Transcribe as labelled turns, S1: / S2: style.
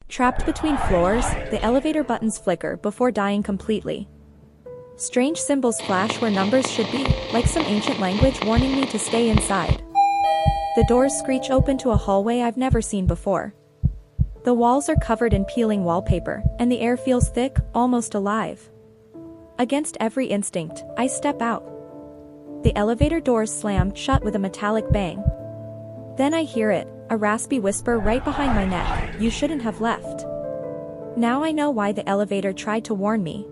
S1: Trapped between floors, the elevator buttons flicker before dying completely. Strange symbols flash where numbers should be, like some ancient language warning me to stay inside. The doors screech open to a hallway I've never seen before. The walls are covered in peeling wallpaper, and the air feels thick, almost alive. Against every instinct, I step out. The elevator doors slam shut with a metallic bang. Then I hear it, a raspy whisper right behind my neck, "You shouldn't have left." Now I know why the elevator tried to warn me.